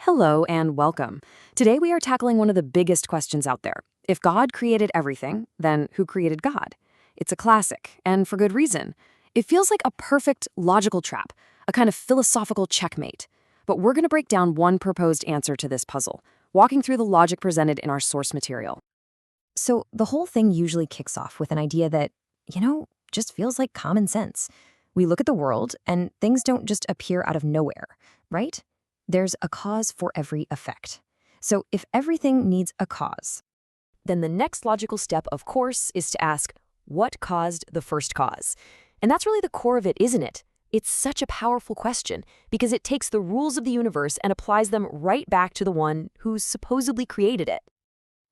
Hello and welcome. Today we are tackling one of the biggest questions out there. If God created everything, then who created God? It's a classic, and for good reason. It feels like a perfect logical trap, a kind of philosophical checkmate. But we're going to break down one proposed answer to this puzzle, walking through the logic presented in our source material. So the whole thing usually kicks off with an idea that, just feels like common sense. We look at the world and things don't just appear out of nowhere, right? There's a cause for every effect. So if everything needs a cause, Then the next logical step, of course, is to ask, what caused the first cause? And that's really the core of it, isn't it? It's such a powerful question because it takes the rules of the universe and applies them right back to the one who supposedly created it.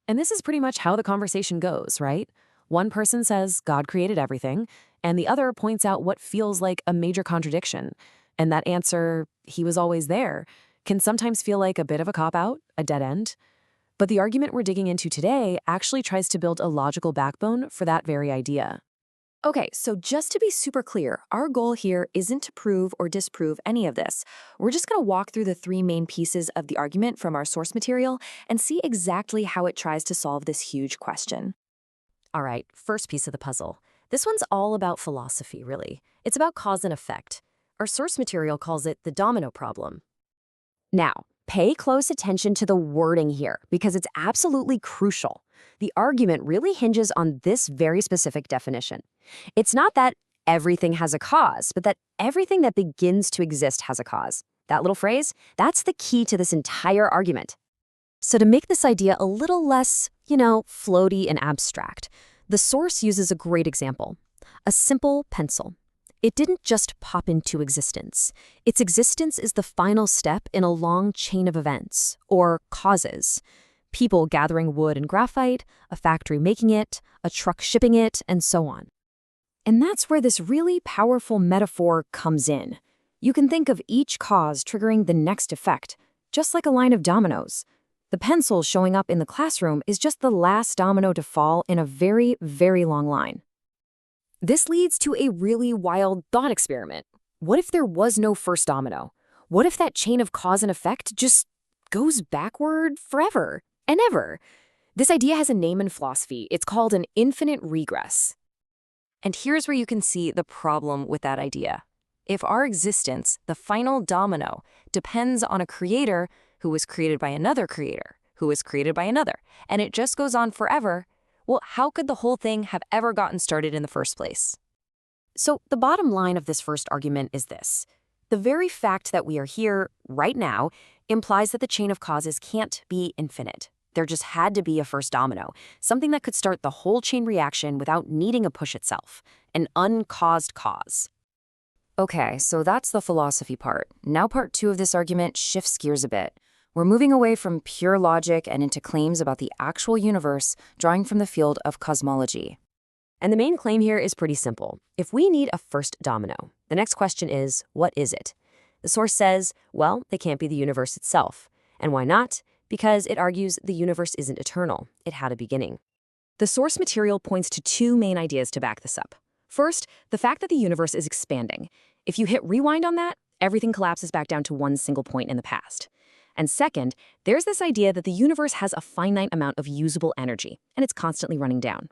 And this is pretty much how the conversation goes, right? One person says God created everything, and the other points out what feels like a major contradiction. And that answer, he was always there, can sometimes feel like a bit of a cop-out, a dead end. But the argument we're digging into today actually tries to build a logical backbone for that very idea. Okay, so just to be super clear, our goal here isn't to prove or disprove any of this. We're just going to walk through the three main pieces of the argument from our source material and see exactly how it tries to solve this huge question. All right, first piece of the puzzle. This one's all about philosophy, really. It's about cause and effect. Our source material calls it the domino problem. Now, pay close attention to the wording here because it's absolutely crucial. The argument really hinges on this very specific definition. It's not that everything has a cause, but that everything that begins to exist has a cause. That little phrase, that's the key to this entire argument. So to make this idea a little less, floaty and abstract, the source uses a great example, a simple pencil. It didn't just pop into existence. Its existence is the final step in a long chain of events, or causes. People gathering wood and graphite, a factory making it, a truck shipping it, and so on. And that's where this really powerful metaphor comes in. You can think of each cause triggering the next effect, just like a line of dominoes. The pencil showing up in the classroom is just the last domino to fall in a very, very long line. This leads to a really wild thought experiment. What if there was no first domino? What if that chain of cause and effect just goes backward forever and ever? This idea has a name in philosophy. It's called an infinite regress. And here's where you can see the problem with that idea. If our existence, the final domino, depends on a creator who was created by another creator, who was created by another, and it just goes on forever, well, how could the whole thing have ever gotten started in the first place? So the bottom line of this first argument is this. The very fact that we are here right now implies that the chain of causes can't be infinite. There just had to be a first domino, something that could start the whole chain reaction without needing a push itself, an uncaused cause. Okay, so that's the philosophy part. Now part two of this argument shifts gears a bit. We're moving away from pure logic and into claims about the actual universe, drawing from the field of cosmology. And the main claim here is pretty simple. If we need a first domino, the next question is, what is it? The source says, well, it can't be the universe itself. And why not? Because it argues the universe isn't eternal. It had a beginning. The source material points to two main ideas to back this up. First, the fact that the universe is expanding. If you hit rewind on that, everything collapses back down to one single point in the past. And second, there's this idea that the universe has a finite amount of usable energy, and it's constantly running down.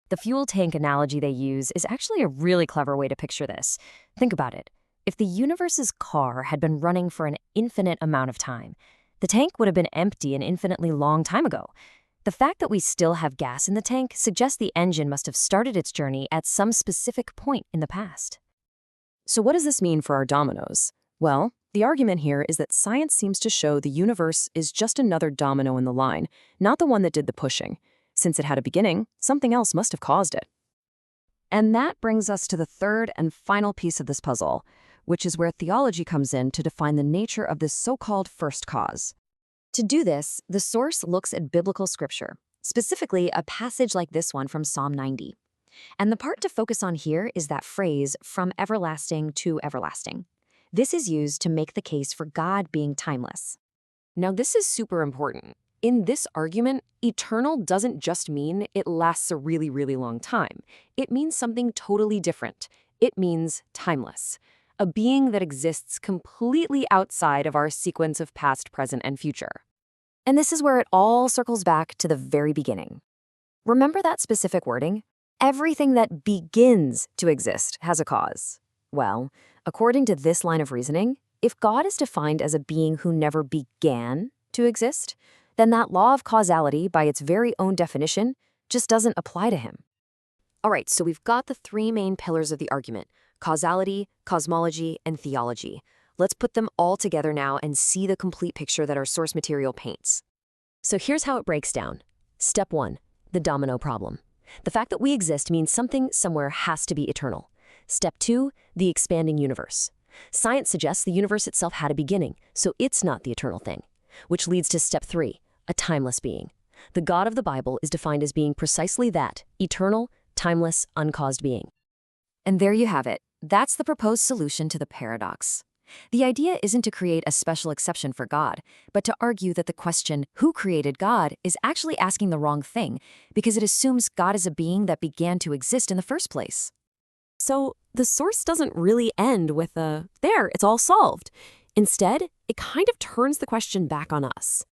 The fuel tank analogy they use is actually a really clever way to picture this. Think about it. If the universe's car had been running for an infinite amount of time, the tank would have been empty an infinitely long time ago. The fact that we still have gas in the tank suggests the engine must have started its journey at some specific point in the past. So what does this mean for our dominoes? Well, the argument here is that science seems to show the universe is just another domino in the line, not the one that did the pushing. Since it had a beginning, something else must have caused it. And that brings us to the third and final piece of this puzzle, which is where theology comes in to define the nature of this so-called first cause. To do this, the source looks at biblical scripture, specifically a passage like this one from Psalm 90. And the part to focus on here is that phrase, from everlasting to everlasting. This is used to make the case for God being timeless. Now, this is super important. In this argument, eternal doesn't just mean it lasts a really, really long time. It means something totally different. It means timeless. a being that exists completely outside of our sequence of past, present, and future. And this is where it all circles back to the very beginning. Remember that specific wording? Everything that begins to exist has a cause. Well, according to this line of reasoning, if God is defined as a being who never began to exist, then that law of causality, by its very own definition, just doesn't apply to him. All right, so we've got the three main pillars of the argument: causality, cosmology, and theology. Let's put them all together now and see the complete picture that our source material paints. So here's how it breaks down. Step 1, the domino problem. The fact that we exist means something somewhere has to be eternal. Step 2, the expanding universe. Science suggests the universe itself had a beginning, so it's not the eternal thing. Which leads to step 3, a timeless being. The God of the Bible is defined as being precisely that: eternal, timeless, uncaused being. And there you have it. That's the proposed solution to the paradox. The idea isn't to create a special exception for God, but to argue that the question, who created God, is actually asking the wrong thing, because it assumes God is a being that began to exist in the first place. So the source doesn't really end with a, there, it's all solved. Instead, it kind of turns the question back on us.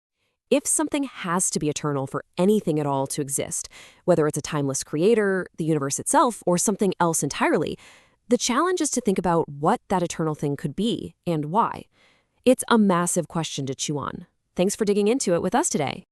If something has to be eternal for anything at all to exist, whether it's a timeless creator, the universe itself, or something else entirely, the challenge is to think about what that eternal thing could be and why. It's a massive question to chew on. Thanks for digging into it with us today.